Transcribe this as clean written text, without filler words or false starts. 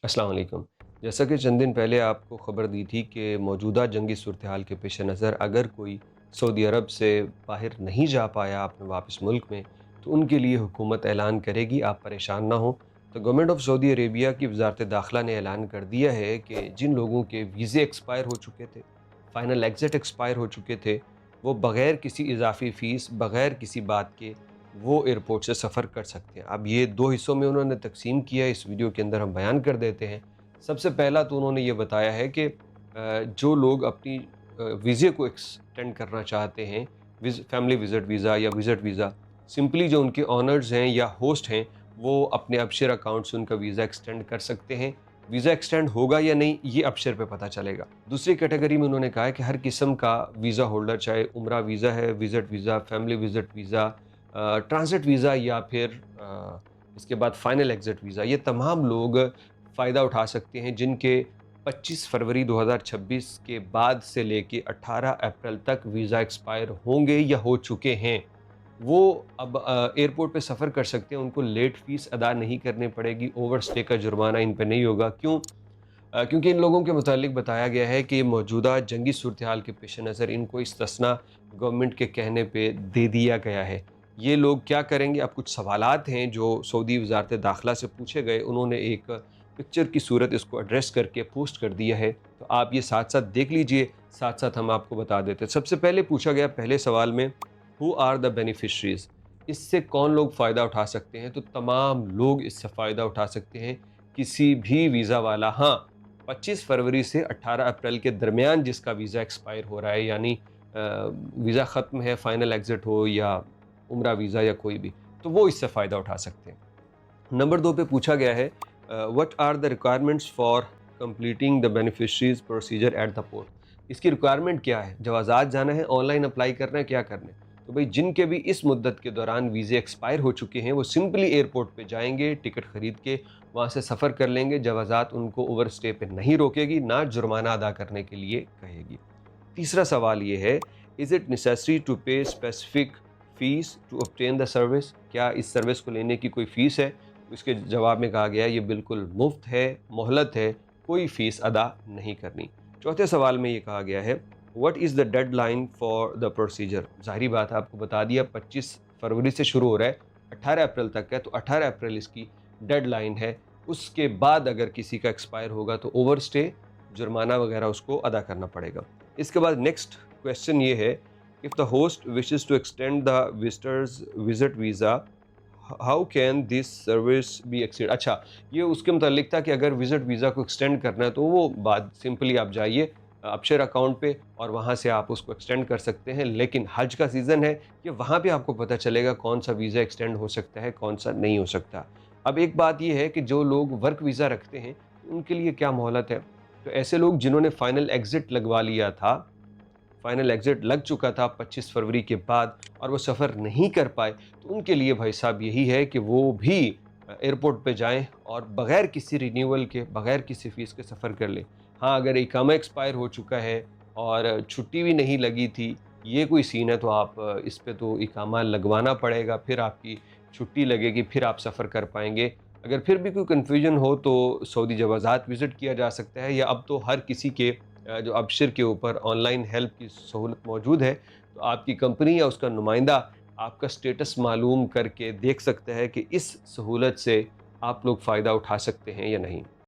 अस्सलाम वालेकुम। जैसा कि चंद दिन पहले आपको ख़बर दी थी कि मौजूदा जंगी सूरत-ए-हाल के पेश नज़र अगर कोई सऊदी अरब से बाहर नहीं जा पाया अपने वापस मुल्क में, तो उनके लिए हुकूमत ऐलान करेगी, आप परेशान ना हों। तो गवर्नमेंट ऑफ़ सऊदी अरेबिया की वज़ारत दाखिला ने ऐलान कर दिया है कि जिन लोगों के वीज़े एक्सपायर हो चुके थे, फ़ाइनल एग्ज़िट एक्सपायर हो चुके थे, वो बग़ैर किसी इज़ाफ़ी फ़ीस, बग़ैर किसी बात के वो एयरपोर्ट से सफ़र कर सकते हैं। अब ये 2 हिस्सों में उन्होंने तक़सीम किया है, इस वीडियो के अंदर हम बयान कर देते हैं। सबसे पहला तो उन्होंने ये बताया है कि जो लोग अपनी वीज़े को एक्सटेंड करना चाहते हैं, फैमिली विज़िट वीज़ा या विज़िट वीज़ा, सिंपली जो उनके ओनर्स हैं या होस्ट हैं, वो अपने अबशर अकाउंट से उनका वीज़ा एक्सटेंड कर सकते हैं। वीज़ा एक्सटेंड होगा या नहीं, ये अबशर पे पता चलेगा। दूसरी कैटेगरी में उन्होंने कहा है कि हर किस्म का वीज़ा होल्डर, चाहे उम्रा वीज़ा है, visit visa, family visit visa, transit visa या फिर इसके बाद फ़ाइनल एग्ज़िट वीज़ा, ये तमाम लोग फ़ायदा उठा सकते हैं जिनके 25 फरवरी 2026 के बाद से लेके 18 अप्रैल तक वीज़ा एक्सपायर होंगे या हो चुके हैं। वो अब एयरपोर्ट पे सफ़र कर सकते हैं, उनको लेट फ़ीस अदा नहीं करनी पड़ेगी, ओवरस्टे का जुर्माना इन पे नहीं होगा। क्यों? क्योंकि इन लोगों के मुतालिक बताया गया है कि मौजूदा जंगी सूरत-ए-हाल के पेश नज़र इनको इस्तिस्ना गवर्नमेंट के कहने पे दे दिया गया है। ये लोग क्या करेंगे? अब कुछ सवालात हैं जो सऊदी वज़ारत दाखिला से पूछे गए, उन्होंने एक पिक्चर की सूरत इसको एड्रेस करके पोस्ट कर दिया है, तो आप ये साथ-साथ देख लीजिए, साथ-साथ हम आपको बता देते हैं। सबसे पहले पूछा गया पहले सवाल में, हू आर द बेनिफिशरीज़? इससे कौन लोग फ़ायदा उठा सकते हैं? तो तमाम लोग इससे फ़ायदा उठा सकते हैं, किसी भी वीज़ा वाला। हाँ, 25 फरवरी से 18 अप्रैल के दरमियान जिसका वीज़ा एक्सपायर हो रहा है, यानी वीज़ा ख़त्म है, फ़ाइनल एग्ज़िट हो या उम्रा वीज़ा या कोई भी, तो वो इससे फ़ायदा उठा सकते हैं। नंबर 2 पे पूछा गया है, what are the requirements for completing the beneficiaries procedure at the port? इसकी रिक्वायरमेंट क्या है? जब आज़ाद जाना है, ऑनलाइन अप्लाई करना है, क्या करना है? तो भई जिनके भी इस मुद्दत के दौरान वीज़े एक्सपायर हो चुके हैं, वो सिंपली एयरपोर्ट पे जाएँगे, टिकट खरीद के वहाँ से सफ़र कर लेंगे। जवाज़ात उनको ओवरस्टे पे नहीं रोकेगी, ना जुर्माना अदा करने के लिए कहेगी। तीसरा सवाल ये है, is it necessary to pay specific fees to obtain the service? क्या इस सर्विस को लेने की कोई फ़ीस है? तो इसके जवाब में कहा गया है ये बिल्कुल मुफ़्त है, मोहलत है, कोई फ़ीस अदा नहीं करनी। चौथे सवाल में ये कहा गया है, what is the deadline for the procedure? ज़ाहिर बात है, आपको बता दिया 25 फरवरी से शुरू हो रहा है, 18 अप्रैल तक है, तो 18 अप्रैल इसकी डेडलाइन है। उसके बाद अगर किसी का एक्सपायर होगा तो ओवरस्टे, जुर्माना वगैरह उसको अदा करना पड़ेगा। इसके बाद नेक्स्ट क्वेश्चन ये है, if the host wishes to extend the visitors visit visa, how can this service be extend? अच्छा, ये उसके मुतालिक था कि अगर विज़िट वीज़ा को एक्सटेंड करना है तो वो बात सिंपली आप जाइए अपशर अकाउंट पे और वहाँ से आप उसको एक्सटेंड कर सकते हैं। लेकिन हज का सीज़न है कि वहाँ पे आपको पता चलेगा कौन सा वीज़ा एक्सटेंड हो सकता है, कौन सा नहीं हो सकता। अब एक बात ये है कि जो लोग वर्क वीज़ा रखते हैं, उनके लिए क्या मोहलत है? तो ऐसे लोग जिन्होंने फाइनल एग्ज़िट लगवा लिया था, फाइनल एग्ज़िट लग चुका था 25 फरवरी के बाद और वो सफ़र नहीं कर पाए, तो उनके लिए भाई साहब यही है कि वो भी एयरपोर्ट पे जाएँ और बग़ैर किसी रिन्यूअल के, बग़ैर किसी फ़ीस के सफ़र कर लें। हाँ, अगर इकामा एक्सपायर हो चुका है और छुट्टी भी नहीं लगी थी, ये कोई सीन है तो आप इस पे तो इकामा लगवाना पड़ेगा, फिर आपकी छुट्टी लगेगी, फिर आप सफ़र कर पाएँगे। अगर फिर भी कोई कन्फ्यूजन हो तो सऊदी जवाज़ात विज़िट किया जा सकता है, या अब तो हर किसी के जो अबशर के ऊपर ऑनलाइन हेल्प की सहूलत मौजूद है, तो आपकी कंपनी या उसका नुमाइंदा आपका स्टेटस मालूम करके देख सकता है कि इस सहूलत से आप लोग फ़ायदा उठा सकते हैं या नहीं।